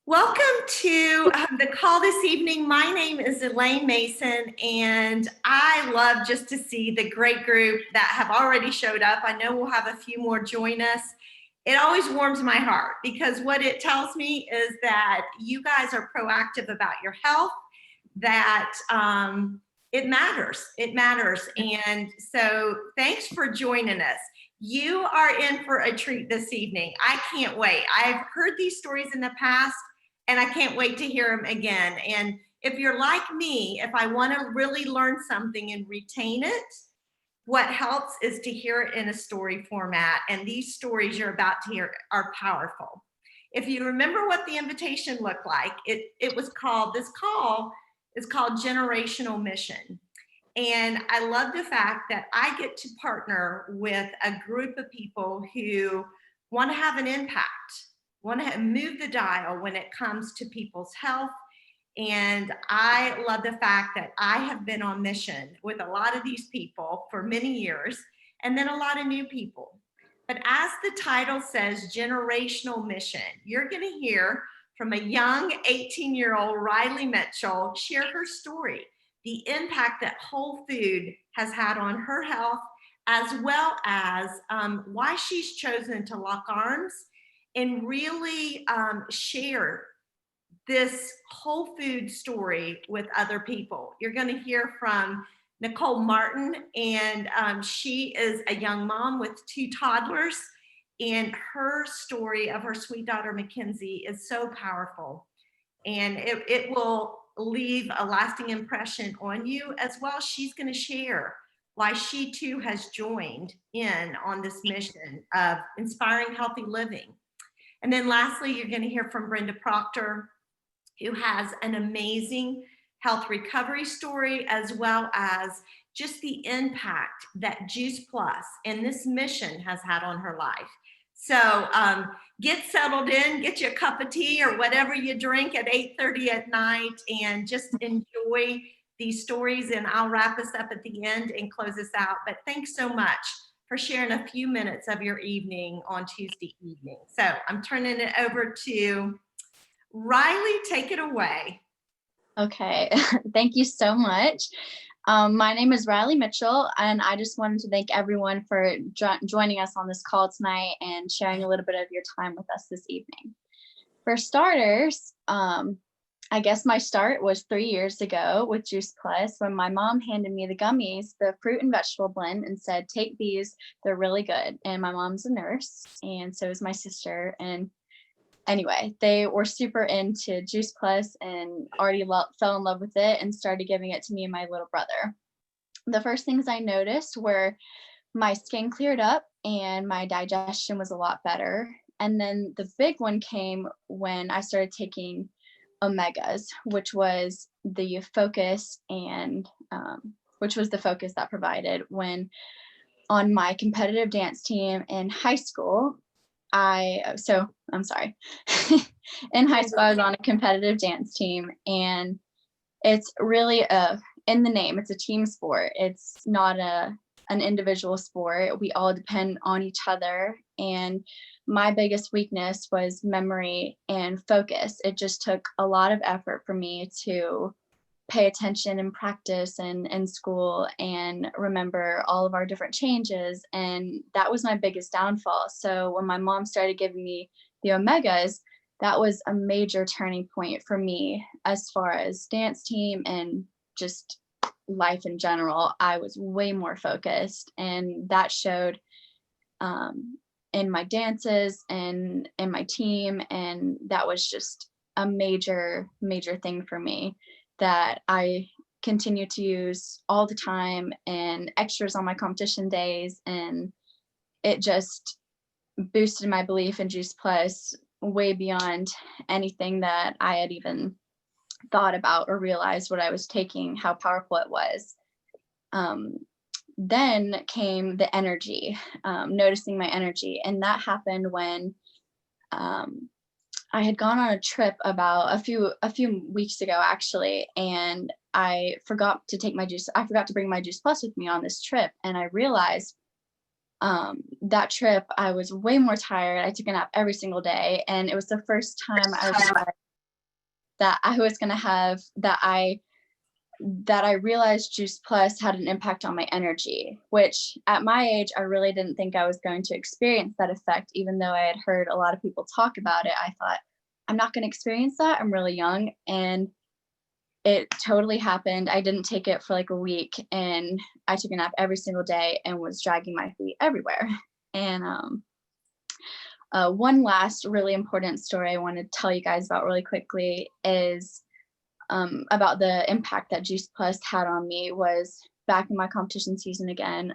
Welcome to the call this evening. My name is Elaine Mason, and I love just to see the great group that have already showed up. I know we'll have a few more join us. It always warms my heart because what it tells me is that you guys are proactive about your health, that it matters. It matters. And so thanks for joining us. You are in for a treat this evening. I can't wait. I've heard these stories in the past, and I can't wait to hear them again. And if you're like me, if I want to really learn something and retain it, what helps is to hear it in a story format. And these stories you're about to hear are powerful. If you remember what the invitation looked like, this call is called Generational Mission. And I love the fact that I get to partner with a group of people who want to have an impact, want to move the dial when it comes to people's health. And I love the fact that I have been on mission with a lot of these people for many years, and then a lot of new people. But as the title says, Generational Mission, you're going to hear from a young 18-year-old Riley Mitchell share her story, the impact that whole food has had on her health, as well as why she's chosen to lock arms and really share this whole food story with other people. You're going to hear from Nicole Martin, and she is a young mom with 2 toddlers, and her story of her sweet daughter Mackenzie is so powerful, and it will leave a lasting impression on you as well. She's going to share why she too has joined in on this mission of inspiring healthy living. And then lastly, you're going to hear from Brenda Proctor, who has an amazing health recovery story, as well as just the impact that Juice Plus and this mission has had on her life. So get settled in, get you a cup of tea or whatever you drink at 8:30 at night, and just enjoy these stories. And I'll wrap us up at the end and close us out. But thanks so much for sharing a few minutes of your evening on Tuesday evening. So I'm turning it over to Riley. Take it away. Okay, thank you so much. My name is Riley Mitchell, and I just wanted to thank everyone for joining us on this call tonight and sharing a little bit of your time with us this evening. For starters, I guess my start was 3 years ago with Juice Plus, when my mom handed me the gummies, the fruit and vegetable blend, and said, take these, they're really good. And my mom's a nurse, and so is my sister. And anyway, they were super into Juice Plus and already fell in love with it and started giving it to me and my little brother. The first things I noticed were my skin cleared up and my digestion was a lot better. And then the big one came when I started taking omegas, which was the focus that provided when on my competitive dance team in high school. In high school, I was on a competitive dance team, and it's really in the name, it's a team sport. It's not an individual sport. We all depend on each other. And my biggest weakness was memory and focus. It just took a lot of effort for me to pay attention and practice and in school and remember all of our different changes. And that was my biggest downfall. So when my mom started giving me the omegas, that was a major turning point for me as far as dance team and just life in general. I was way more focused, and that showed in my dances and in my team. And that was just a major thing for me that I continue to use all the time and extras on my competition days. And it just boosted my belief in Juice Plus way beyond anything that I had even thought about or realized what I was taking, how powerful it was. Then came the energy, noticing my energy. And that happened when I had gone on a trip about a few weeks ago, actually, and I forgot to bring my Juice Plus with me on this trip. And I realized that trip I was way more tired. I took a nap every single day, and it was the first time I was that I was going to have, that I realized Juice Plus had an impact on my energy, which at my age, I really didn't think I was going to experience that effect. Even though I had heard a lot of people talk about it, I thought, I'm not going to experience that. I'm really young. And it totally happened. I didn't take it for like a week, and I took a nap every single day and was dragging my feet everywhere. And one last really important story I want to tell you guys about really quickly is about the impact that Juice Plus had on me. Was back in my competition season again.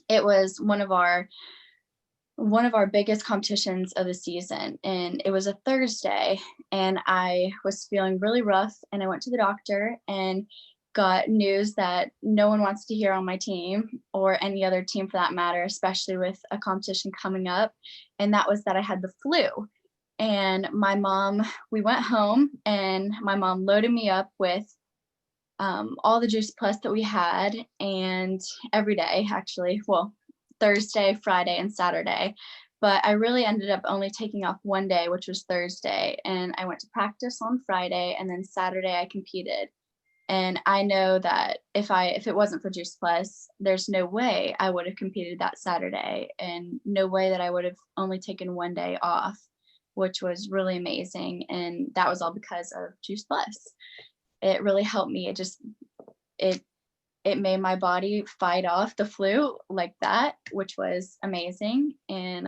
It was one of our biggest competitions of the season, and it was a Thursday, and I was feeling really rough, and I went to the doctor and got news that no one wants to hear on my team, or any other team for that matter, especially with a competition coming up, and that was that I had the flu. And we went home, and my mom loaded me up with all the Juice Plus that we had, and every day, actually, well, Thursday, Friday, and Saturday. But I really ended up only taking off one day, which was Thursday. And I went to practice on Friday, and then Saturday I competed. And I know that if it wasn't for Juice Plus, there's no way I would have competed that Saturday, and no way that I would have only taken one day off, which was really amazing. And that was all because of Juice Plus. It really helped me. It made my body fight off the flu like that, which was amazing. And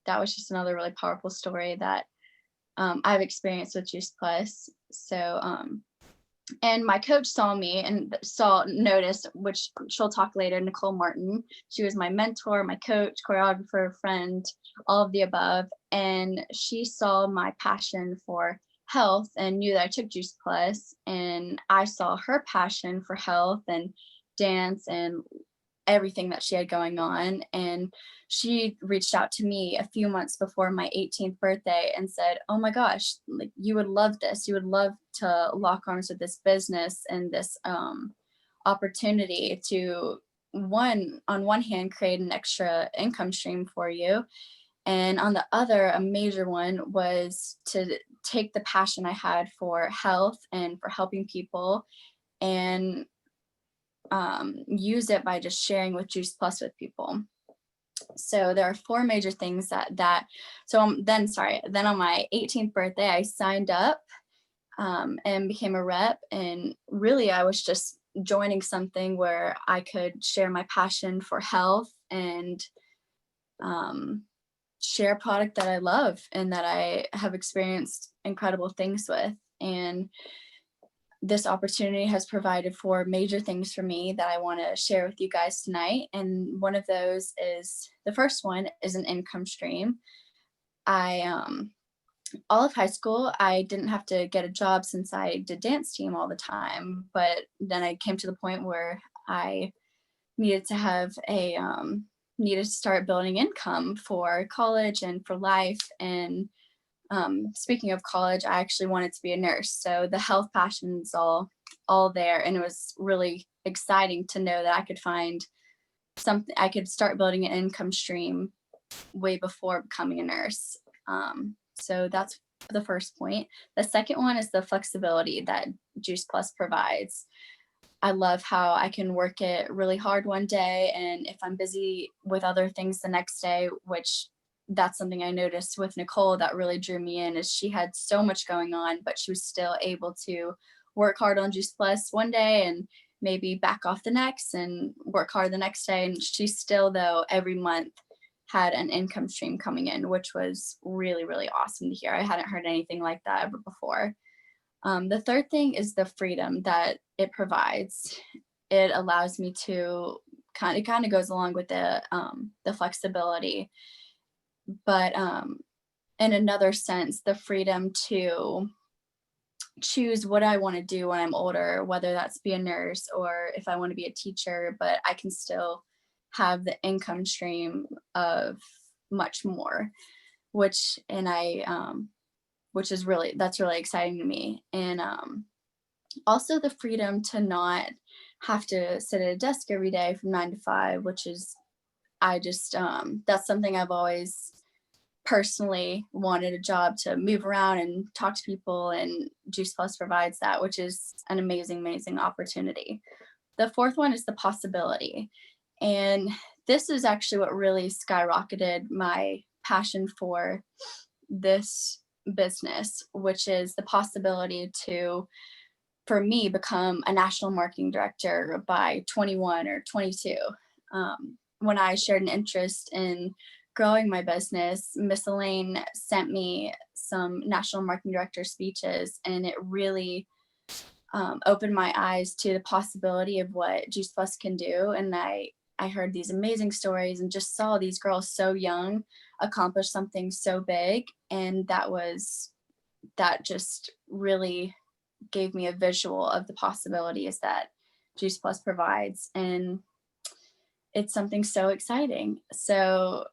that was just another really powerful story that I've experienced with Juice Plus. So, and my coach saw me and noticed, which she'll talk later, Nicole Martin. She was my mentor, my coach, choreographer, friend, all of the above. And she saw my passion for health and knew that I took Juice Plus, and I saw her passion for health and dance and everything that she had going on. And she reached out to me a few months before my 18th birthday and said, oh my gosh, like, you would love this. You would love to lock arms with this business and this opportunity to, on one hand, create an extra income stream for you. And on the other, a major one was to take the passion I had for health and for helping people, and use it by just sharing with Juice Plus with people. So there are four major things then on my 18th birthday, I signed up and became a rep. And really, I was just joining something where I could share my passion for health and share a product that I love and that I have experienced incredible things with. And this opportunity has provided for major things for me that I want to share with you guys tonight. And one of those is, the first one is an income stream. All of high school, I didn't have to get a job since I did dance team all the time. But then I came to the point where I needed to start building income for college and for life. And speaking of college, I actually wanted to be a nurse. So the health passion is all there. And it was really exciting to know that I could find something, I could start building an income stream way before becoming a nurse. So that's the first point. The second one is the flexibility that Juice Plus provides. I love how I can work it really hard one day, and if I'm busy with other things the next day, which that's something I noticed with Nicole that really drew me in, is she had so much going on, but she was still able to work hard on Juice Plus one day and maybe back off the next and work hard the next day. And she still, though, every month had an income stream coming in, which was really, really awesome to hear. I hadn't heard anything like that ever before. The third thing is the freedom that it provides. It allows me to kind of goes along with the flexibility, but in another sense, the freedom to choose what I want to do when I'm older, whether that's be a nurse or if I want to be a teacher, but I can still have the income stream of much more, which is really exciting to me. And also the freedom to not have to sit at a desk every day from 9 to 5, which is, that's something I've always personally wanted a job to move around and talk to people, and Juice Plus provides that, which is an amazing, amazing opportunity. The fourth one is the possibility. And this is actually what really skyrocketed my passion for this business, which is the possibility to, for me, become a national marketing director by 21 or 22. When I shared an interest in growing my business, Miss Elaine sent me some national marketing director speeches, and it really opened my eyes to the possibility of what Juice Plus can do. And I heard these amazing stories and just saw these girls so young accomplish something so big. And that just really gave me a visual of the possibilities that Juice Plus provides. And it's something so exciting. So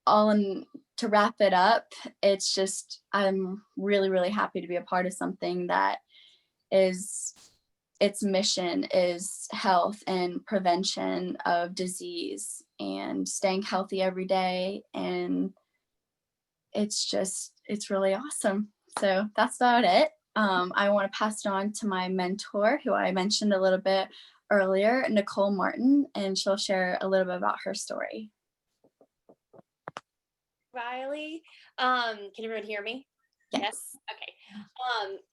to wrap it up, it's just, I'm really, really happy to be a part of something that its mission is health and prevention of disease and staying healthy every day. And it's really awesome. So that's about it. I want to pass it on to my mentor, who I mentioned a little bit earlier, Nicole Martin, and she'll share a little bit about her story. Riley, can everyone hear me? Yes. Okay.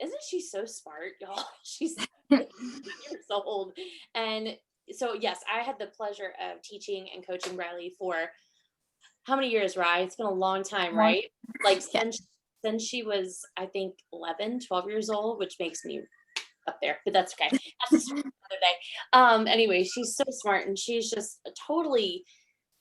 Isn't she so smart, y'all? She's years old. And so, yes, I had the pleasure of teaching and coaching Riley for how many years, Riley? It's been a long time, right? Like since she was, I think, 11, 12 years old, which makes me up there, but that's okay. That's another day. Anyway, she's so smart, and she's just totally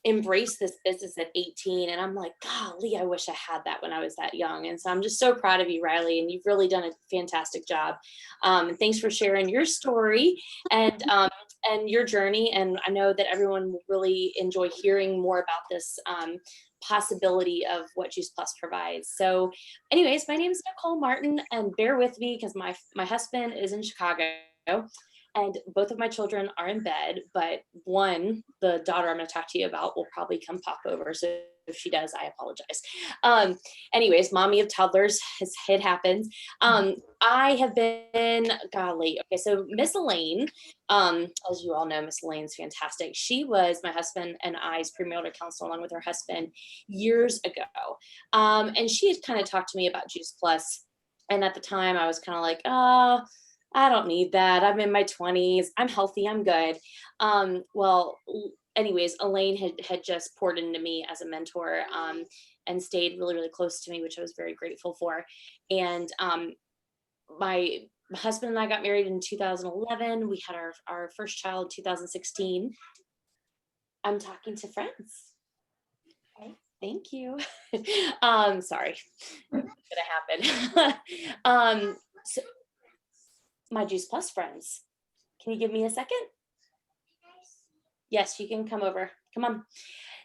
embrace this business at 18. And I'm like, golly, I wish I had that when I was that young. And so I'm just so proud of you, Riley, and you've really done a fantastic job. And thanks for sharing your story and your journey. And I know that everyone will really enjoy hearing more about this possibility of what Juice Plus provides. So anyways, my name is Nicole Martin, and bear with me because my husband is in Chicago. And both of my children are in bed, but the daughter I'm going to talk to you about, will probably come pop over. So if she does, I apologize. Anyways, mommy of toddlers, it happens. I have been, golly. Okay, so Miss Elaine, as you all know, Miss Elaine's fantastic. She was my husband and I's premarital counselor along with her husband years ago. And she had kind of talked to me about Juice Plus. And at the time I was kind of like, I don't need that. I'm in my 20s. I'm healthy. I'm good. Well, anyways, Elaine had just poured into me as a mentor and stayed really, really close to me, which I was very grateful for. And my husband and I got married in 2011. We had our first child in 2016. I'm talking to friends. Okay, thank you. Sorry, it's gonna happen. So, my Juice Plus friends, can you give me a second? Yes, you can come over. Come on.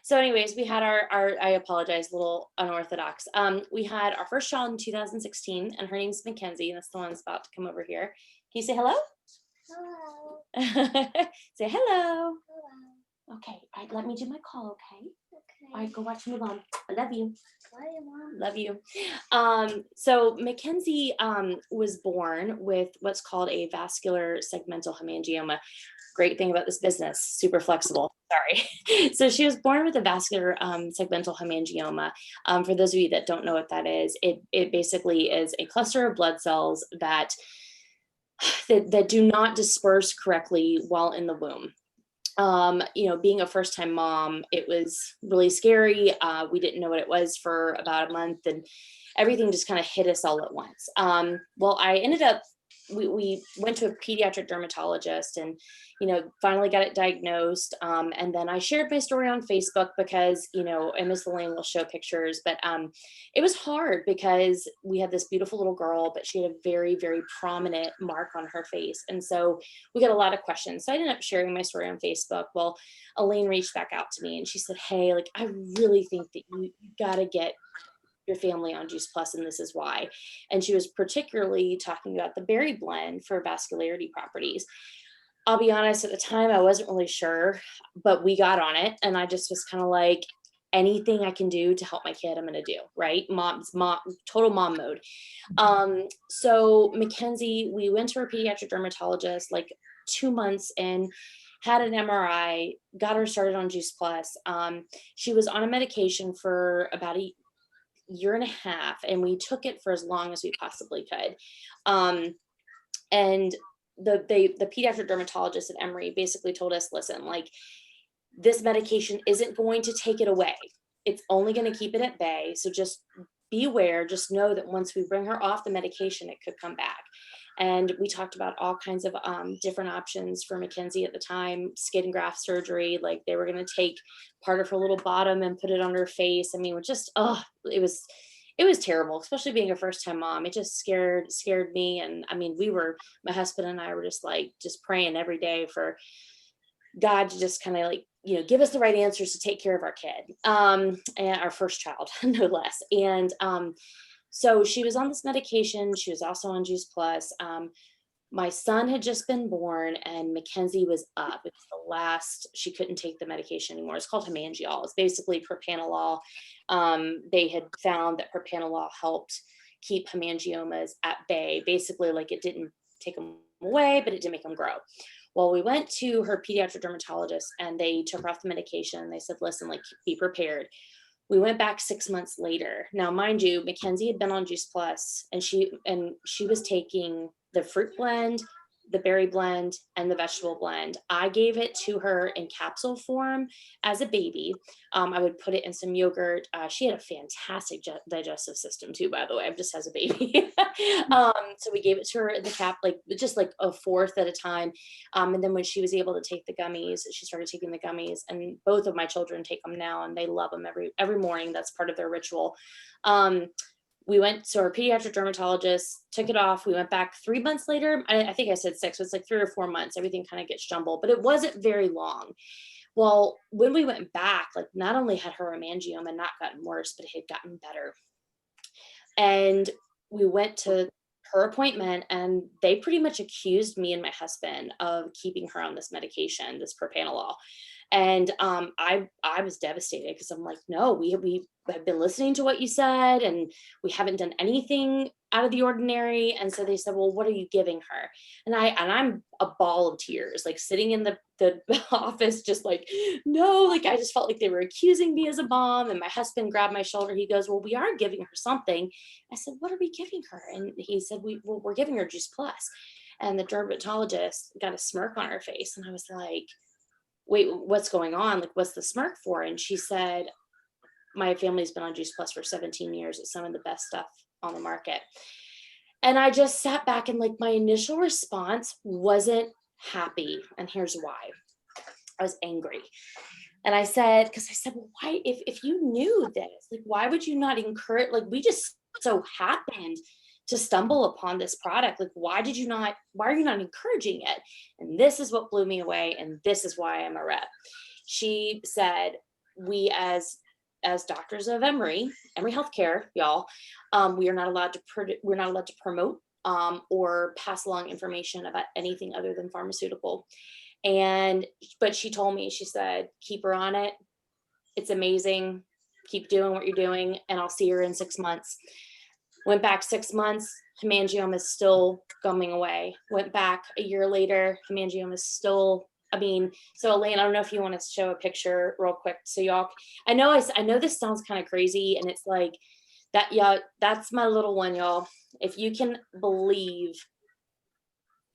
So anyways, we had our I apologize, a little unorthodox. We had our first child in 2016, and her name's Mackenzie, and that's the one that's about to come over here. Can you say hello? Hello. Say hello. Hello. Okay, all right, let me do my call, okay? Okay. All right, go watch Mulan. I love you. Love you, Mom. Love you. So Mackenzie was born with what's called a vascular segmental hemangioma. Great thing about this business, super flexible. Sorry. So she was born with a vascular segmental hemangioma. For those of you that don't know what that is, it basically is a cluster of blood cells that do not disperse correctly while in the womb. Being a first-time mom, it was really scary. We didn't know what it was for about a month, and everything just kind of hit us all at once. Well, I ended up, we went to a pediatric dermatologist and, finally got it diagnosed. And then I shared my story on Facebook because, and Miss Elaine will show pictures, but it was hard because we had this beautiful little girl, but she had a very, very prominent mark on her face. And so we got a lot of questions. So I ended up sharing my story on Facebook. Well, Elaine reached back out to me and she said, hey, I really think that you got to get your family on Juice Plus, and this is why. And she was particularly talking about the berry blend for vascularity properties. I'll be honest, at the time I wasn't really sure, but we got on it, and I just was kind of like, anything I can do to help my kid, I'm going to do, right? Total mom mode. So Mackenzie, we went to her pediatric dermatologist like 2 months in, had an MRI, got her started on Juice Plus. She was on a medication for about a year and a half, and we took it for as long as we possibly could. And the pediatric dermatologist at Emory basically told us, listen, like, this medication isn't going to take it away. It's only going to keep it at bay. So just be aware, just know that once we bring her off the medication, it could come back. And we talked about all kinds of different options for Mackenzie at the time, skin graft surgery, like they were going to take part of her little bottom and put it on her face. I mean, it was terrible, especially being a first time mom. It just scared me. And I mean, my husband and I were just praying every day for God to just kind of like, give us the right answers to take care of our kid, and our first child, no less. And so she was on this medication. She was also on Juice Plus. My son had just been born, and Mackenzie was up. It was the last, she couldn't take the medication anymore. It's called hemangiol. It's basically propranolol. They had found that propranolol helped keep hemangiomas at bay. Basically, like, it didn't take them away, but it didn't make them grow. Well, we went to her pediatric dermatologist, and they took her off the medication. They said, listen, like, be prepared. We went back 6 months later. Now, mind you, Mackenzie had been on Juice Plus, and she was taking the fruit blend, the berry blend, and the vegetable blend. I gave it to her in capsule form as a baby. I would put it in some yogurt. She had a fantastic digestive system too, by the way, just as a baby. So we gave it to her in the cap, like just like a fourth at a time. And then when she was able to take the gummies, she started taking the gummies, and both of my children take them now, and they love them every morning. That's part of their ritual. We went to our pediatric dermatologist, took it off. We went back 3 months later. I think I said 6, so it's like 3 or 4 months. Everything kind of gets jumbled, but it wasn't very long. Well, when we went back, like, not only had her hemangioma not gotten worse, but it had gotten better. And we went to her appointment, and they pretty much accused me and my husband of keeping her on this medication, this propranolol. And I was devastated, because I'm like, no, we have been listening to what you said, and we haven't done anything out of the ordinary. And so they said, well, what are you giving her? And I'm a ball of tears, like sitting in the office, just like, no, like, I just felt like they were accusing me as a mom. And my husband grabbed my shoulder. He goes, well, we are giving her something. I said, what are we giving her? And he said, we're giving her Juice Plus. And the dermatologist got a smirk on her face. And I was like, wait, what's going on? Like, what's the smirk for? And she said, my family's been on Juice Plus for 17 years. It's some of the best stuff on the market. And I just sat back, and like, my initial response wasn't happy. And here's why. I was angry. And I said, well, why, if you knew this, like, why would you not encourage, like, we just so happened to stumble upon this product. Like, why are you not encouraging it? And this is what blew me away. And this is why I'm a rep. She said, we as doctors of Emory Healthcare, y'all, we are not allowed to promote or pass along information about anything other than pharmaceutical. But she told me, she said, keep her on it. It's amazing. Keep doing what you're doing, and I'll see her in 6 months. Went back 6 months, hemangioma is still going away. Went back a year later, hemangioma is still, so Elaine, I don't know if you want to show a picture real quick. So y'all, I know this sounds kind of crazy, and it's like that, yeah, that's my little one, y'all. If you can believe,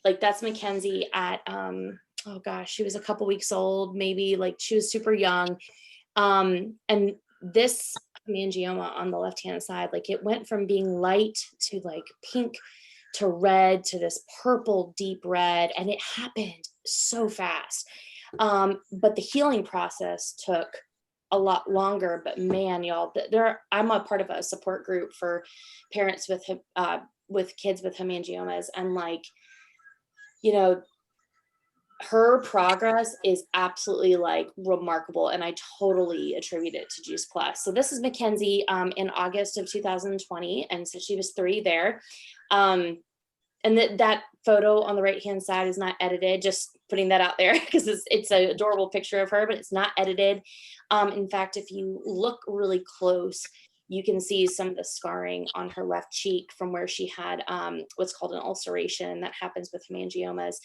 like, that's Mackenzie at, oh gosh, she was a couple weeks old, maybe, like, she was super young. And this hemangioma on the left-hand side, like, it went from being light to like pink to red to this purple deep red, and it happened so fast. But the healing process took a lot longer. But man, y'all, I'm a part of a support group for parents with kids with hemangiomas, and like, her progress is absolutely like remarkable, and I totally attribute it to Juice Plus. So this is Mackenzie in August of 2020, and so she was 3 there. And that photo on the right-hand side is not edited, just putting that out there because it's an adorable picture of her, but it's not edited. In fact, if you look really close, you can see some of the scarring on her left cheek from where she had what's called an ulceration that happens with hemangiomas.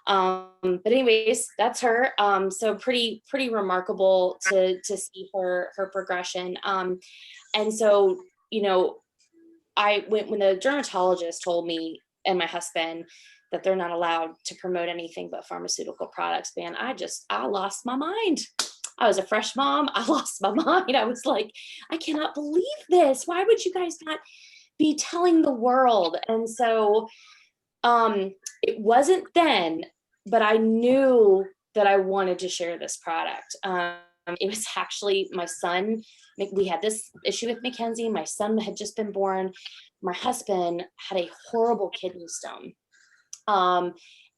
But anyways, that's her. So pretty remarkable to see her progression. And so, you know, when the dermatologist told me and my husband that they're not allowed to promote anything but pharmaceutical products, man, I lost my mind. I was a fresh mom. I lost my mind. I was like, I cannot believe this. Why would you guys not be telling the world? And so it wasn't then, but I knew that I wanted to share this product. It was actually my son. We had this issue with Mackenzie. My son had just been born. My husband had a horrible kidney stone.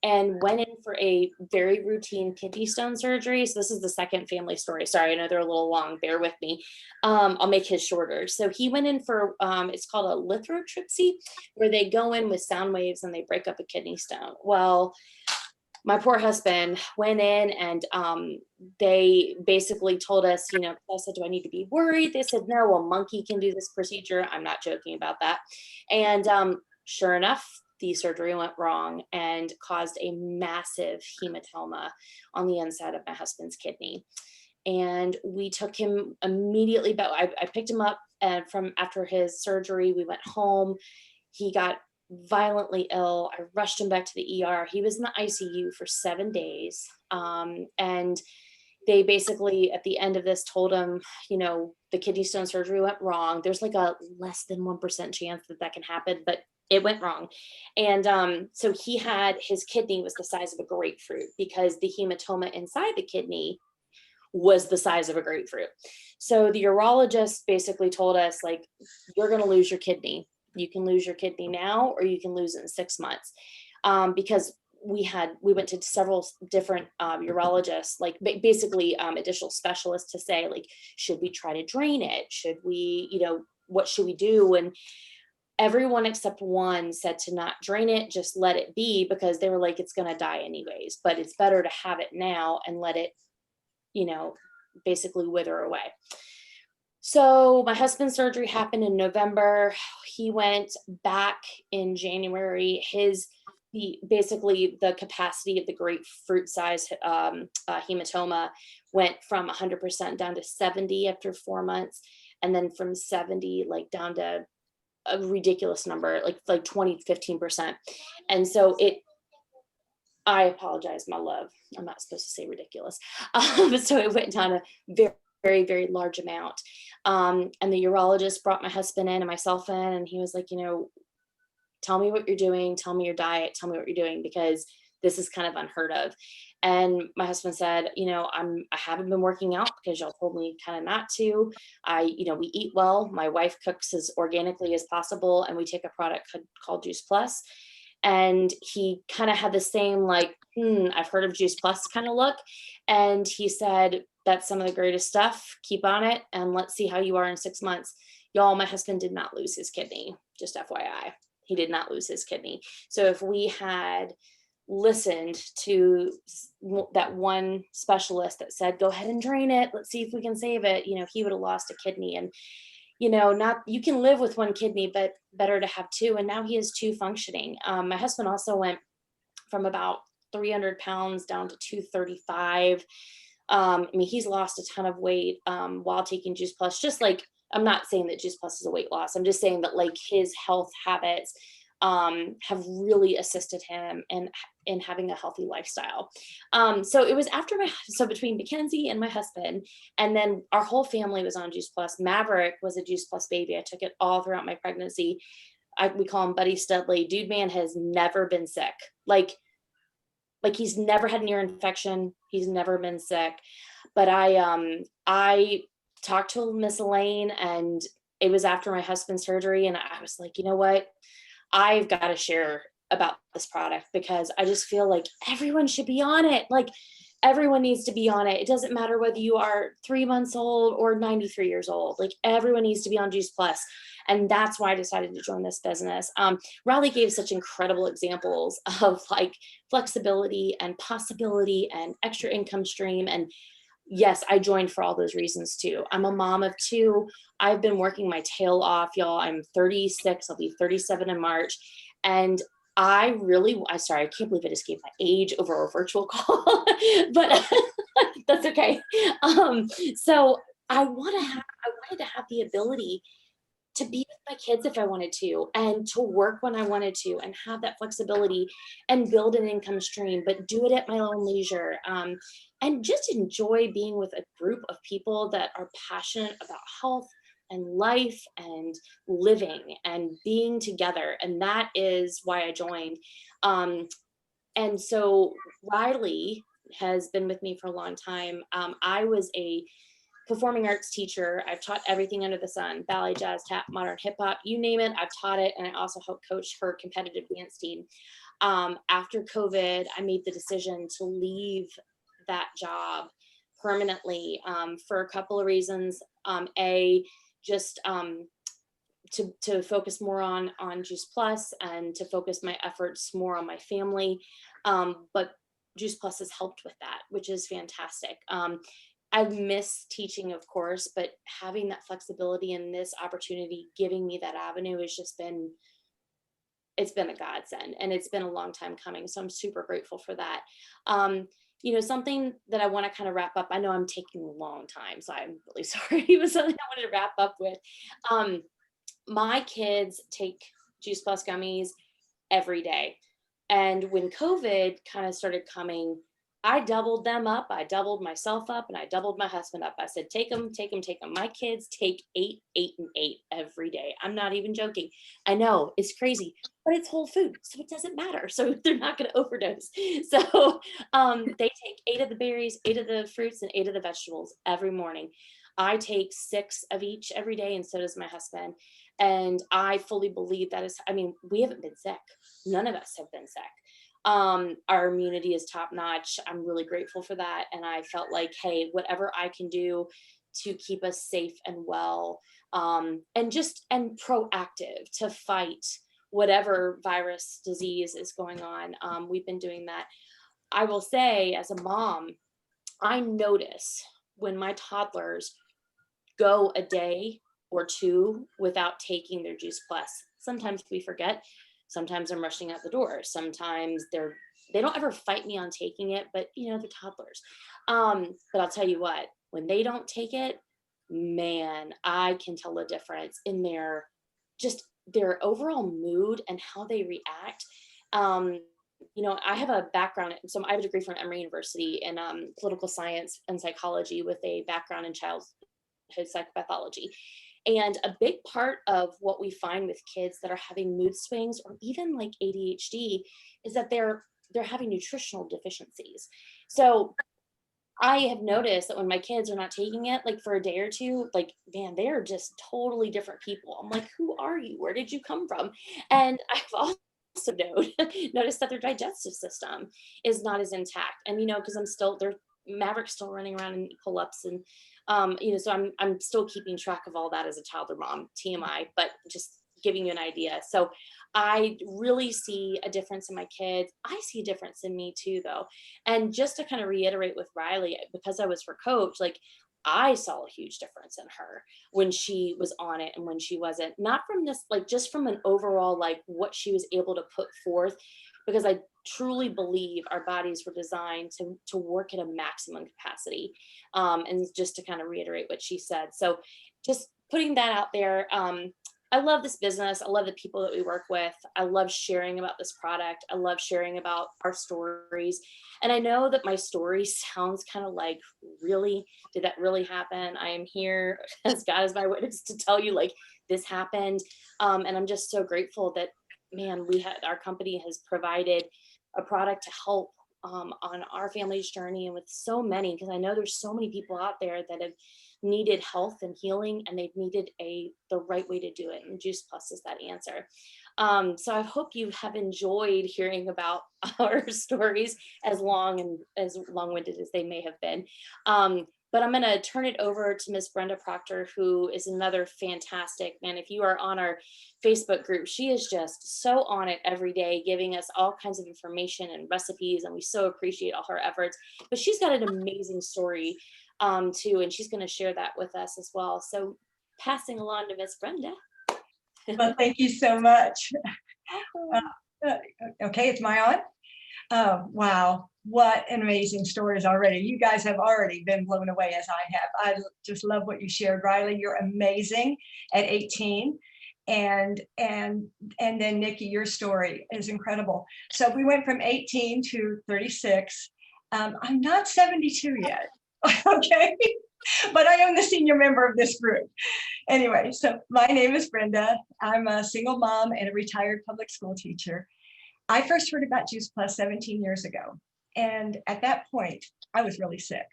And went in for a very routine kidney stone surgery. So this is the second family story. Sorry, I know they're a little long, bear with me. I'll make his shorter. So he went in for, it's called a lithotripsy, where they go in with sound waves and they break up a kidney stone. Well, my poor husband went in and they basically told us, you know, I said, do I need to be worried? They said, no, a monkey can do this procedure. I'm not joking about that. And sure enough, the surgery went wrong and caused a massive hematoma on the inside of my husband's kidney. And we took him immediately back. I picked him up and from after his surgery, we went home. He got violently ill. I rushed him back to the ER. He was in the ICU for 7 days. And they basically at the end of this told him, you know, the kidney stone surgery went wrong. There's like a less than 1% chance that can happen, but it went wrong. And so he had, his kidney was the size of a grapefruit because the hematoma inside the kidney was the size of a grapefruit. So the urologist basically told us, like, you're going to lose your kidney. You can lose your kidney now, or you can lose it in 6 months. Because we went to several different urologists, like basically additional specialists to say, like, should we try to drain it? Should we, you know, what should we do? And everyone except one said to not drain it, just let it be, because they were like, it's going to die anyways, but it's better to have it now and let it, you know, basically wither away. So my husband's surgery happened in November. He went back in January. Basically the capacity of the grapefruit size hematoma went from 100% down to 70 after 4 months. And then from 70, like down to a ridiculous number, like 15%. And so I apologize, my love. I'm not supposed to say ridiculous. So it went down a very, very, very large amount. And the urologist brought my husband in and myself in, and he was like, you know, tell me what you're doing. Tell me your diet. Tell me what you're doing, because this is kind of unheard of. And my husband said, you know, I haven't been working out because y'all told me kind of not to. We eat well. My wife cooks as organically as possible, and we take a product called Juice Plus. And he kind of had the same, like, I've heard of Juice Plus kind of look. And he said, that's some of the greatest stuff. Keep on it, and let's see how you are in 6 months. Y'all, my husband did not lose his kidney. Just FYI, he did not lose his kidney. So if we had listened to that one specialist that said, go ahead and drain it, let's see if we can save it, you know, he would have lost a kidney. And, you know, you can live with one kidney, but better to have two. And now he has two functioning. My husband also went from about 300 pounds down to 235. I mean, he's lost a ton of weight while taking Juice Plus. Just like, I'm not saying that Juice Plus is a weight loss. I'm just saying that, like, his health habits have really assisted him in having a healthy lifestyle. So it was between Mackenzie and my husband, and then our whole family was on Juice Plus. Maverick was a Juice Plus baby. I took it all throughout my pregnancy. We call him Buddy Studley. Dude, man, has never been sick. Like he's never had an ear infection. He's never been sick. But I talked to Miss Elaine, and it was after my husband's surgery, and I was like, you know what? I've got to share about this product, because I just feel like everyone should be on it. Like, everyone needs to be on it. It doesn't matter whether you are 3 months old or 93 years old. Like, everyone needs to be on Juice Plus. And that's why I decided to join this business. Riley gave such incredible examples of like flexibility and possibility and extra income stream. And yes, I joined for all those reasons too. I'm a mom of 2. I've been working my tail off, y'all. I'm 36. I'll be 37 in March. And I'm sorry, I can't believe I just gave my age over a virtual call, but that's okay. So I wanted to have the ability to be with my kids if I wanted to, and to work when I wanted to, and have that flexibility and build an income stream, but do it at my own leisure. And just enjoy being with a group of people that are passionate about health and life and living and being together. And that is why I joined. And so Riley has been with me for a long time. I was a performing arts teacher. I've taught everything under the sun: ballet, jazz, tap, modern hip hop, you name it, I've taught it. And I also help coach her competitive dance team. After COVID, I made the decision to leave that job permanently, for a couple of reasons. To focus more on Juice Plus, and to focus my efforts more on my family. But Juice Plus has helped with that, which is fantastic. I miss teaching, of course, but having that flexibility and this opportunity giving me that avenue has just been, it's been a godsend, and it's been a long time coming. So I'm super grateful for that. Something that I want to kind of wrap up. I know I'm taking a long time, so I'm really sorry. It was something I wanted to wrap up with. My kids take Juice Plus gummies every day. And when COVID kind of started coming, I doubled them up. I doubled myself up, and I doubled my husband up. I said, take them, take them, take them. My kids take 8, 8, and 8 every day. I'm not even joking. I know it's crazy, but it's whole food, so it doesn't matter. So they're not going to overdose. So they take 8 of the berries, 8 of the fruits, and 8 of the vegetables every morning. I take 6 of each every day, and so does my husband. And I fully believe that is, we haven't been sick. None of us have been sick. Our immunity is top notch. I'm really grateful for that. And I felt like, hey, whatever I can do to keep us safe and well, and proactive to fight whatever virus disease is going on. We've been doing that. I will say, as a mom, I notice when my toddlers go a day or 2 without taking their Juice Plus. Sometimes we forget. Sometimes I'm rushing out the door. Sometimes they don't ever fight me on taking it, but they're toddlers. But I'll tell you what, when they don't take it, man, I can tell the difference in their overall mood and how they react. I have a background, so I have a degree from Emory University in political science and psychology with a background in childhood psychopathology. And a big part of what we find with kids that are having mood swings or even like ADHD is that they're having nutritional deficiencies. So I have noticed that when my kids are not taking it, like for a day or 2, like, man, they're just totally different people. I'm like, who are you? Where did you come from? And I've also noticed that their digestive system is not as intact. And, because Maverick's still running around in pull-ups, and so I'm still keeping track of all that as a toddler mom, TMI, but just giving you an idea. So I really see a difference in my kids. I see a difference in me too, though. And just to kind of reiterate with Riley, because I was her coach, like, I saw a huge difference in her when she was on it and when she wasn't. Not from this, like, just from an overall, like, what she was able to put forth, because I truly believe our bodies were designed to work at a maximum capacity. And just to kind of reiterate what she said. So just putting that out there. I love this business. I love the people that we work with. I love sharing about this product. I love sharing about our stories. And I know that my story sounds kind of like, really, did that really happen? I am here as God is my witness to tell you, like, this happened. And I'm just so grateful that, man, our company has provided a product to help on our family's journey, and with so many, because I know there's so many people out there that have needed health and healing, and they've needed the right way to do it. And Juice Plus is that answer. So I hope you have enjoyed hearing about our stories, as long and as long-winded as they may have been. But I'm going to turn it over to Miss Brenda Proctor, who is another fantastic, man. If you are on our Facebook group, she is just so on it every day, giving us all kinds of information and recipes, and we so appreciate all her efforts. But she's got an amazing story too, and she's going to share that with us as well. So passing along to Miss Brenda. Well, thank you so much. Okay, it's my on? Oh, wow. What an amazing stories already. You guys have already been blown away as I have. I just love what you shared, Riley. You're amazing at 18. And then Nikki, your story is incredible. So we went from 18 to 36. I'm not 72 yet. Okay. But I am the senior member of this group. Anyway, so my name is Brenda. I'm a single mom and a retired public school teacher. I first heard about Juice Plus 17 years ago. And at that point, I was really sick.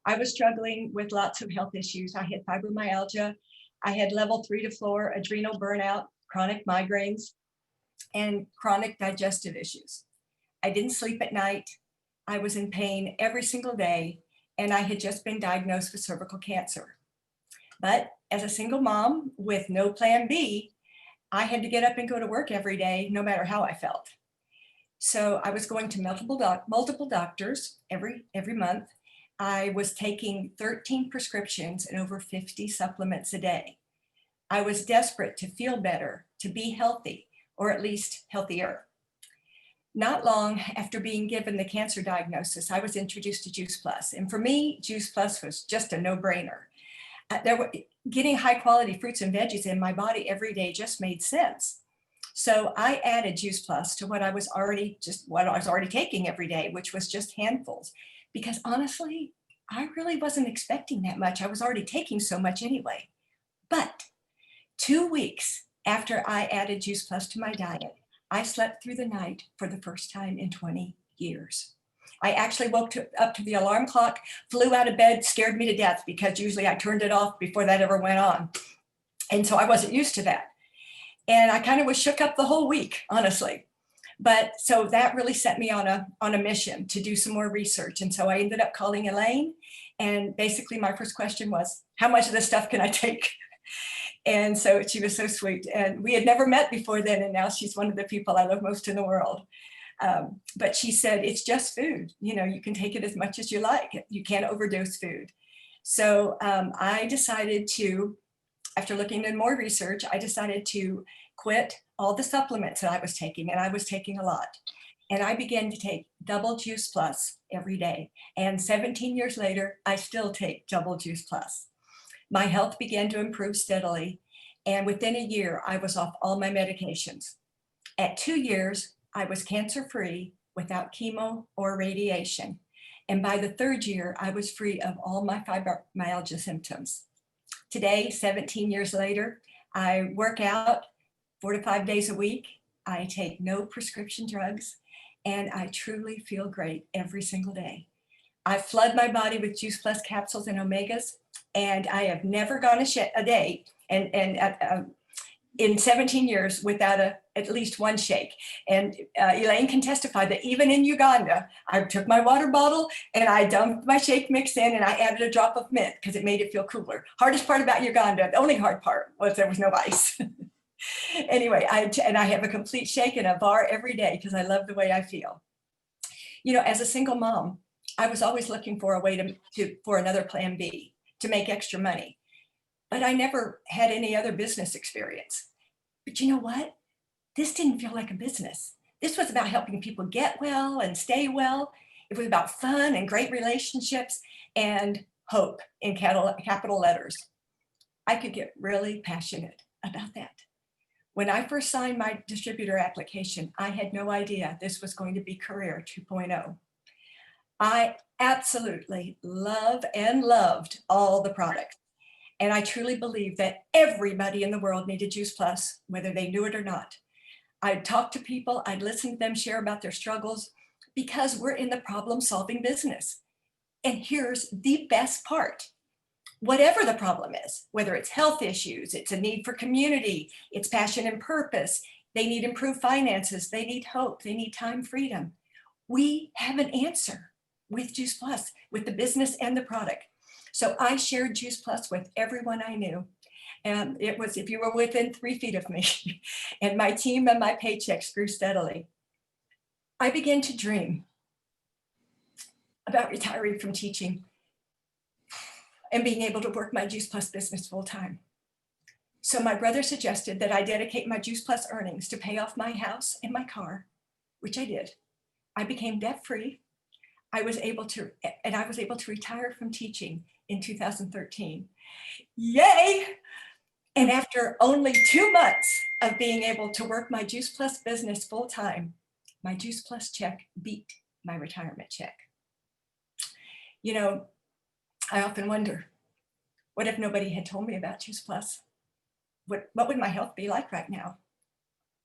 I was struggling with lots of health issues. I had fibromyalgia. I had level 3 to 4 adrenal burnout, chronic migraines, and chronic digestive issues. I didn't sleep at night. I was in pain every single day. And I had just been diagnosed with cervical cancer. But as a single mom with no plan B, I had to get up and go to work every day, no matter how I felt. So I was going to multiple doctors every month. I was taking 13 prescriptions and over 50 supplements a day. I was desperate to feel better, to be healthy, or at least healthier. Not long after being given the cancer diagnosis, I was introduced to Juice Plus. And for me, Juice Plus was just a no-brainer. Getting high quality fruits and veggies in my body every day just made sense. So I added Juice Plus to what I was already taking every day, which was just handfuls. Because honestly, I really wasn't expecting that much. I was already taking so much anyway. But 2 weeks after I added Juice Plus to my diet, I slept through the night for the first time in 20 years. I actually woke up to the alarm clock, flew out of bed, scared me to death because usually I turned it off before that ever went on. And so I wasn't used to that. And I kind of was shook up the whole week, honestly. But so that really set me on a mission to do some more research. And so I ended up calling Elaine. And basically my first question was, how much of this stuff can I take? And so she was so sweet. And we had never met before then. And now she's one of the people I love most in the world. But she said, it's just food. You know, you can take it as much as you like. You can't overdose food. So I decided to, after looking at more research, I decided to quit all the supplements that I was taking. And I was taking a lot. And I began to take double Juice Plus every day. And 17 years later, I still take double Juice Plus. My health began to improve steadily. And within a year, I was off all my medications. At 2 years, I was cancer-free without chemo or radiation. And by the 3rd year, I was free of all my fibromyalgia symptoms. Today, 17 years later, I work out 4 to 5 days a week. I take no prescription drugs, and I truly feel great every single day. I flood my body with Juice Plus capsules and omegas, and I have never gone a day in 17 years without at least one shake. And Elaine can testify that even in Uganda, I took my water bottle and I dumped my shake mix in and I added a drop of mint because it made it feel cooler. Hardest part about Uganda, the only hard part was there was no ice. Anyway, I have a complete shake and a bar every day because I love the way I feel. You know, as a single mom, I was always looking for a way for another plan B to make extra money. But I never had any other business experience. But you know what? This didn't feel like a business. This was about helping people get well and stay well. It was about fun and great relationships and hope in capital letters. I could get really passionate about that. When I first signed my distributor application, I had no idea this was going to be Career 2.0. I absolutely love and loved all the products. And I truly believe that everybody in the world needed Juice Plus, whether they knew it or not. I'd talk to people, I'd listen to them share about their struggles because we're in the problem-solving business. And here's the best part. Whatever the problem is, whether it's health issues, it's a need for community, it's passion and purpose, They need improved finances. They need hope. They need time freedom. We have an answer with Juice Plus, with the business and the product. So I shared Juice Plus with everyone I knew. And it was, if you were within 3 feet of me, and my team and my paychecks grew steadily. I began to dream about retiring from teaching and being able to work my Juice Plus business full time. So my brother suggested that I dedicate my Juice Plus earnings to pay off my house and my car, which I did. I became debt-free. I was able to retire from teaching in 2013. Yay! And after only 2 months of being able to work my Juice Plus business full time, my Juice Plus check beat my retirement check. You know, I often wonder, what if nobody had told me about Juice Plus? What would my health be like right now?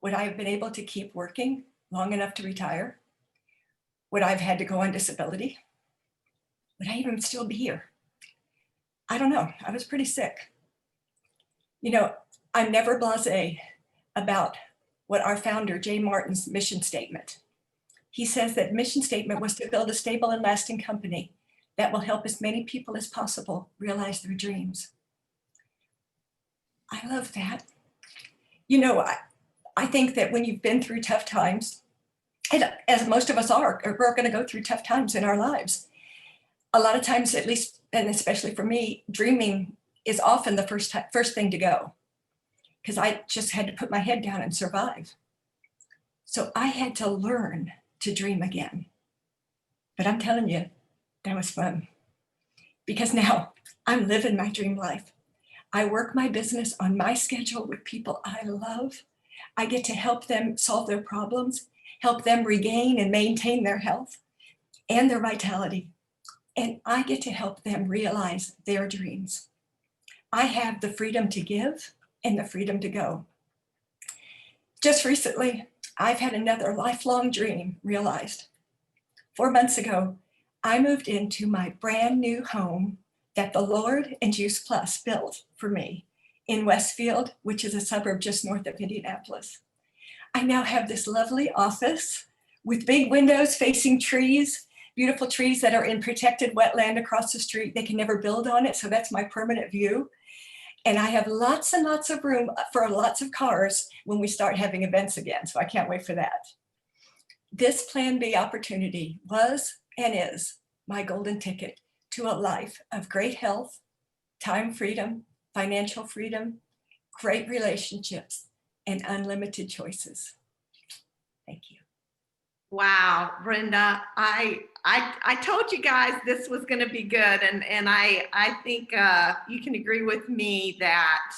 Would I have been able to keep working long enough to retire? Would I have had to go on disability? Would I even still be here? I don't know. I was pretty sick. You know, I'm never blasé about what our founder, Jay Martin's mission statement. He says that mission statement was to build a stable and lasting company that will help as many people as possible realize their dreams. I love that. You know, I think that when you've been through tough times, and as most of us are, we're going to go through tough times in our lives. A lot of times, at least, and especially for me, dreaming is often the first thing to go, because I just had to put my head down and survive. So I had to learn to dream again. But I'm telling you, that was fun, because now I'm living my dream life. I work my business on my schedule with people I love. I get to help them solve their problems, help them regain and maintain their health and their vitality. And I get to help them realize their dreams. I have the freedom to give and the freedom to go. Just recently, I've had another lifelong dream realized. 4 months ago, I moved into my brand new home that the Lord and Juice Plus built for me in Westfield, which is a suburb just north of Indianapolis. I now have this lovely office with big windows facing trees, beautiful trees that are in protected wetland across the street. They can never build on it, so that's my permanent view. And I have lots and lots of room for lots of cars when we start having events again, so I can't wait for that. This Plan B opportunity was and is my golden ticket to a life of great health, time freedom, financial freedom, great relationships, and unlimited choices. Thank you. Wow, Brenda, I told you guys this was going to be good, and I think you can agree with me that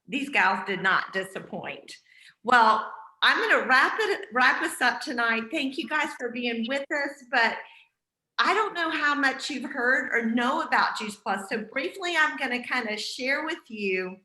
these gals did not disappoint. Well, I'm going to wrap us up tonight. Thank you guys for being with us, but I don't know how much you've heard or know about Juice Plus. So briefly, I'm going to kind of share with you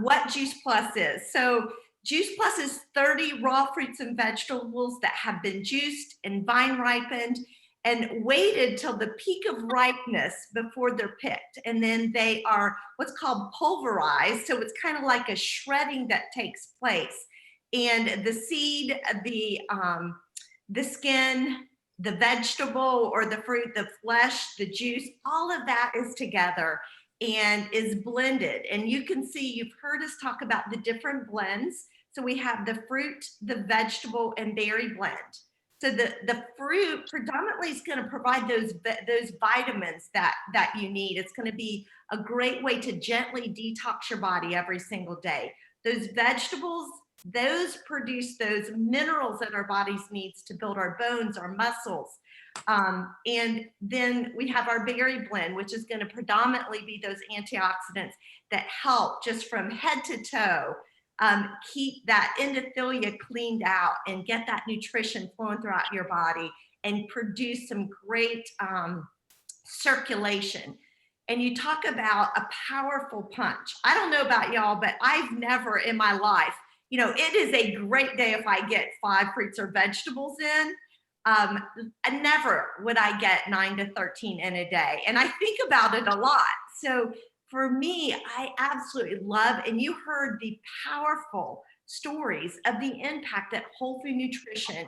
what Juice Plus is. So Juice Plus is 30 raw fruits and vegetables that have been juiced and vine ripened and waited till the peak of ripeness before they're picked. And then they are what's called pulverized. So it's kind of like a shredding that takes place. And the seed, the skin, the vegetable or the fruit, the flesh, the juice, all of that is together and is blended. And you can see, you've heard us talk about the different blends. So we have the fruit, the vegetable, and berry blend. So the fruit predominantly is going to provide those vitamins that you need. It's going to be a great way to gently detox your body every single day. Those vegetables, those produce those minerals that our bodies needs to build our bones, our muscles. And then we have our berry blend, which is going to predominantly be those antioxidants that help just from head to toe keep that endothelia cleaned out and get that nutrition flowing throughout your body and produce some great circulation. And you talk about a powerful punch. I don't know about y'all, but I've never in my life, you know, it is a great day if I get 5 fruits or vegetables in. Never would I get 9 to 13 in a day. And I think about it a lot. So for me, I absolutely love, and you heard the powerful stories of the impact that whole food nutrition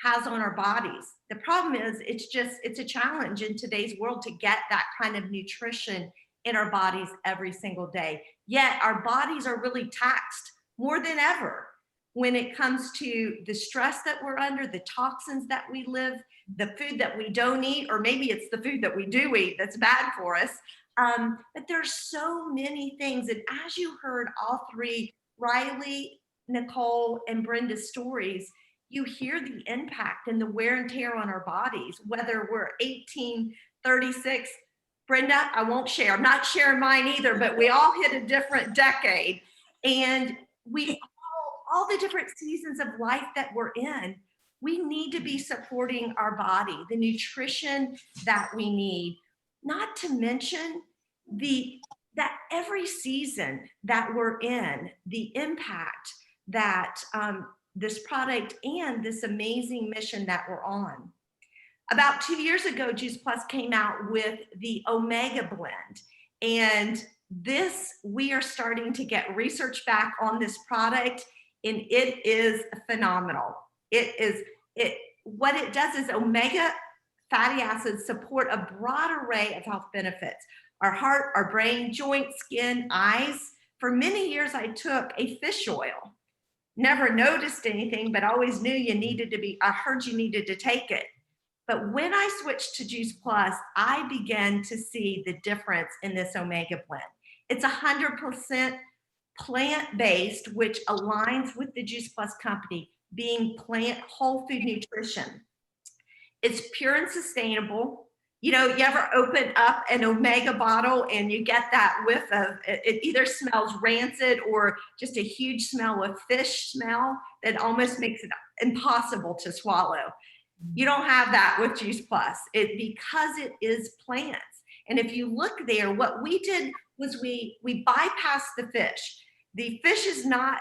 has on our bodies. The problem is it's a challenge in today's world to get that kind of nutrition in our bodies every single day. Yet our bodies are really taxed more than ever when it comes to the stress that we're under, the toxins that we live, the food that we don't eat, or maybe it's the food that we do eat that's bad for us. But there's so many things. And as you heard all three, Riley, Nicole, and Brenda's stories, you hear the impact and the wear and tear on our bodies, whether we're 18, 36. Brenda, I won't share. I'm not sharing mine either, but we all hit a different decade. And we all the different seasons of life that we're in, we need to be supporting our body, the nutrition that we need, not to mention that every season that we're in, the impact that this product and this amazing mission that we're on. About 2 years ago, Juice Plus came out with the Omega Blend. And we are starting to get research back on this product, and it is phenomenal. What it does is omega fatty acids support a broad array of health benefits. Our heart, our brain, joints, skin, eyes. For many years, I took a fish oil. Never noticed anything, but always knew I heard you needed to take it. But when I switched to Juice Plus, I began to see the difference in this Omega Blend. It's 100% plant-based, which aligns with the Juice Plus company, being plant whole food nutrition. It's pure and sustainable. You ever open up an Omega bottle and you get that whiff of, it either smells rancid or just a huge smell of fish smell that almost makes it impossible to swallow. You don't have that with Juice Plus, because it is plants. And if you look there, what we did was we bypassed the fish. The fish is not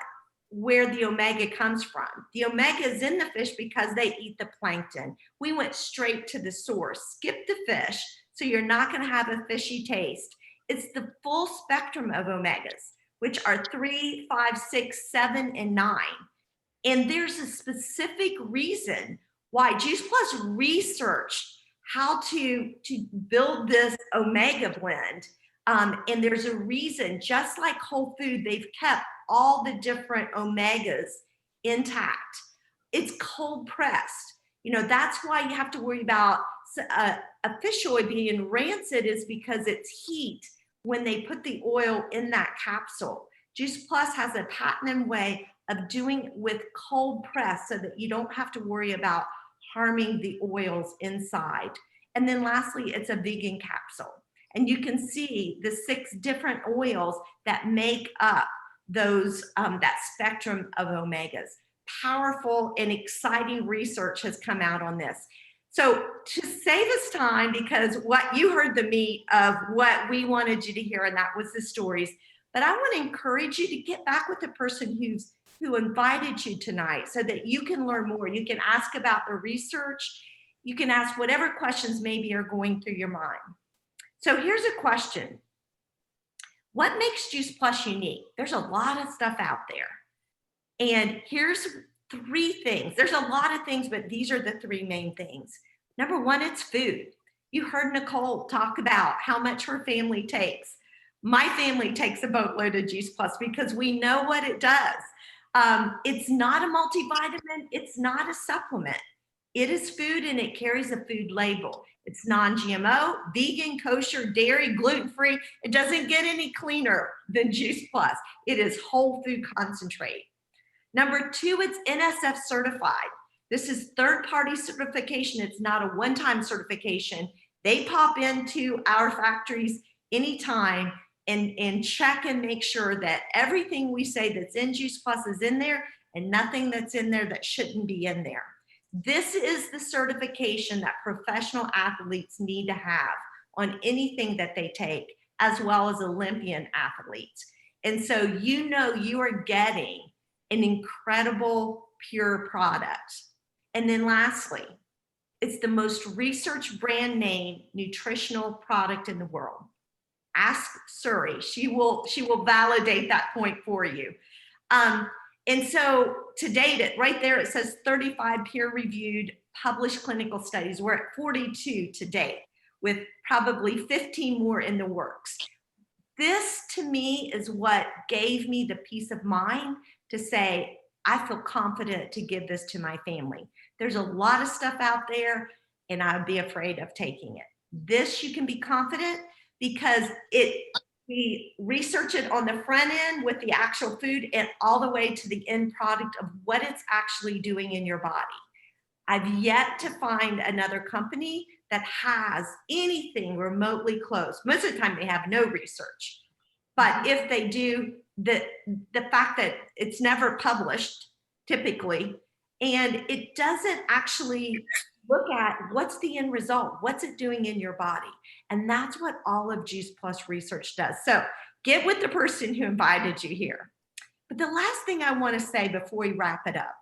where the omega comes from. The omega is in the fish because they eat the plankton. We went straight to the source, skip the fish, so you're not going to have a fishy taste. It's the full spectrum of omegas, which are 3, 5, 6, 7, and 9. And there's a specific reason why Juice Plus researched how to build this Omega blend. And there's a reason, just like Whole Food, they've kept all the different omegas intact. It's cold pressed. That's why you have to worry about a fish oil being rancid, is because it's heat when they put the oil in that capsule. Juice Plus has a patented way of doing with cold press so that you don't have to worry about harming the oils inside. And then lastly, it's a vegan capsule. And you can see the 6 different oils that make up that spectrum of omegas. Powerful and exciting research has come out on this. So to save us time, because what you heard the meat of what we wanted you to hear, and that was the stories, but I want to encourage you to get back with the person who invited you tonight so that you can learn more. You can ask about the research. You can ask whatever questions maybe are going through your mind. So here's a question. What makes Juice Plus unique? There's a lot of stuff out there. And here's 3 things. There's a lot of things, but these are the 3 main things. Number 1, it's food. You heard Nicole talk about how much her family takes. My family takes a boatload of Juice Plus because we know what it does. It's not a multivitamin. It's not a supplement. It is food, and it carries a food label. It's non-GMO, vegan, kosher, dairy, gluten-free. It doesn't get any cleaner than Juice Plus. It is whole food concentrate. Number 2, it's Nsf Certified. This is third-party certification. It's not a one-time certification. They pop into our factories anytime and check and make sure that everything we say that's in Juice Plus is in there, and nothing that's in there that shouldn't be in there. This is the certification that professional athletes need to have on anything that they take, as well as Olympian athletes. And so you are getting an incredible pure product. And then lastly, it's the most researched brand name nutritional product in the world. Ask Surrey. She will validate that point for you. And so to date it, right there, it says 35 peer-reviewed published clinical studies. We're at 42 to date, with probably 15 more in the works. This, to me, is what gave me the peace of mind to say, I feel confident to give this to my family. There's a lot of stuff out there, and I'd be afraid of taking it. This, you can be confident because we research it on the front end with the actual food and all the way to the end product of what it's actually doing in your body. I've yet to find another company that has anything remotely close. Most of the time they have no research, but if they do, the fact that it's never published typically, and it doesn't actually look at what's the end result, what's it doing in your body. And that's what all of Juice Plus research does. So get with the person who invited you here. But the last thing I want to say before we wrap it up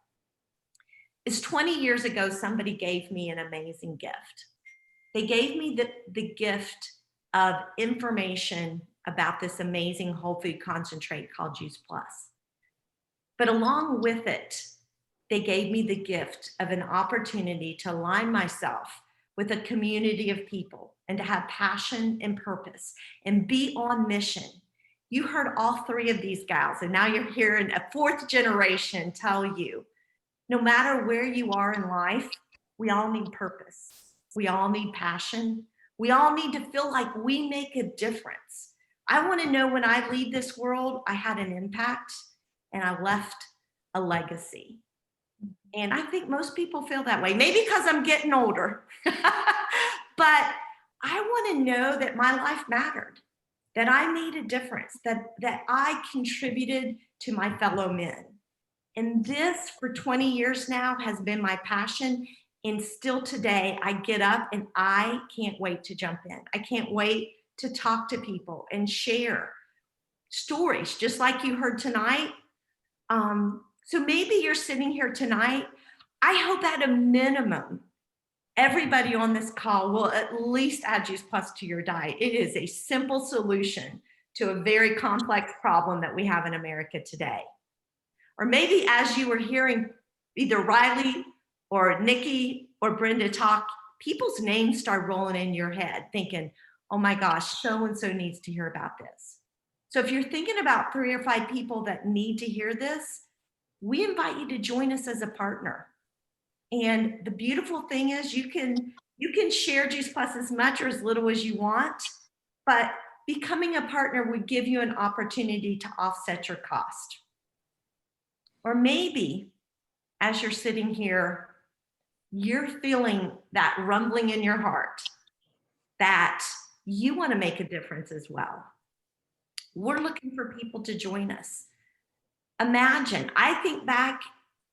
is 20 years ago, somebody gave me an amazing gift. They gave me the gift of information about this amazing whole food concentrate called Juice Plus. But along with it, they gave me the gift of an opportunity to align myself with a community of people and to have passion and purpose and be on mission. You heard all three of these gals, and now you're hearing a fourth generation tell you, no matter where you are in life, we all need purpose. We all need passion. We all need to feel like we make a difference. I want to know when I leave this world, I had an impact and I left a legacy. And I think most people feel that way, maybe because I'm getting older, but I want to know that my life mattered, that I made a difference, that I contributed to my fellow men. And this for 20 years now has been my passion. And still today, I get up and I can't wait to jump in. I can't wait to talk to people and share stories, just like you heard tonight. So maybe you're sitting here tonight. I hope at a minimum, everybody on this call will at least add Juice Plus to your diet. It is a simple solution to a very complex problem that we have in America today. Or maybe as you were hearing either Riley or Nikki or Brenda talk, people's names start rolling in your head thinking, oh my gosh, so-and-so needs to hear about this. So if you're thinking about 3 or 5 people that need to hear this, we invite you to join us as a partner. And the beautiful thing is you can share Juice Plus as much or as little as you want, but becoming a partner would give you an opportunity to offset your cost. Or maybe as you're sitting here, you're feeling that rumbling in your heart that you want to make a difference as well. We're looking for people to join us. Imagine, I think back,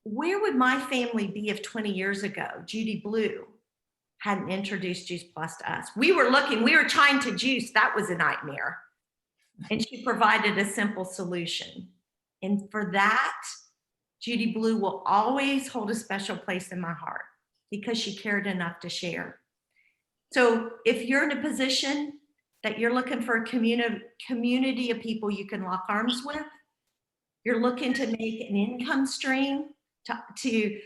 where would my family be if 20 years ago, Judy Blue hadn't introduced Juice Plus to us? We were trying to juice, that was a nightmare. And she provided a simple solution. And for that, Judy Blue will always hold a special place in my heart because she cared enough to share. So if you're in a position that you're looking for a community of people you can lock arms with, you're looking to make an income stream to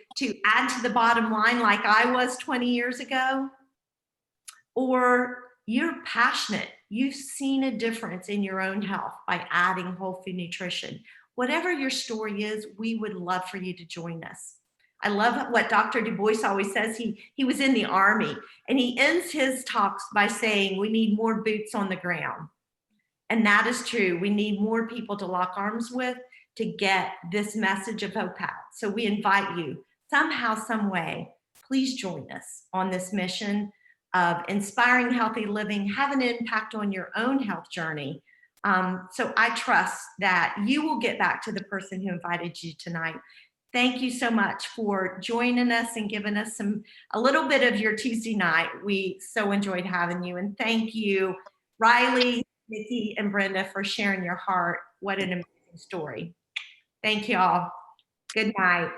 add to the bottom line like I was 20 years ago, or you're passionate, you've seen a difference in your own health by adding whole food nutrition. Whatever your story is, we would love for you to join us. I love what Dr. Du Bois always says. He was in the Army, and he ends his talks by saying, we need more boots on the ground. And that is true. We need more people to lock arms with to get this message of hope out. So we invite you somehow, some way, please join us on this mission of inspiring healthy living, have an impact on your own health journey. So I trust that you will get back to the person who invited you tonight. Thank you so much for joining us and giving us a little bit of your Tuesday night. We so enjoyed having you. And thank you, Riley, Nikki, and Brenda, for sharing your heart. What an amazing story. Thank you all. Good night.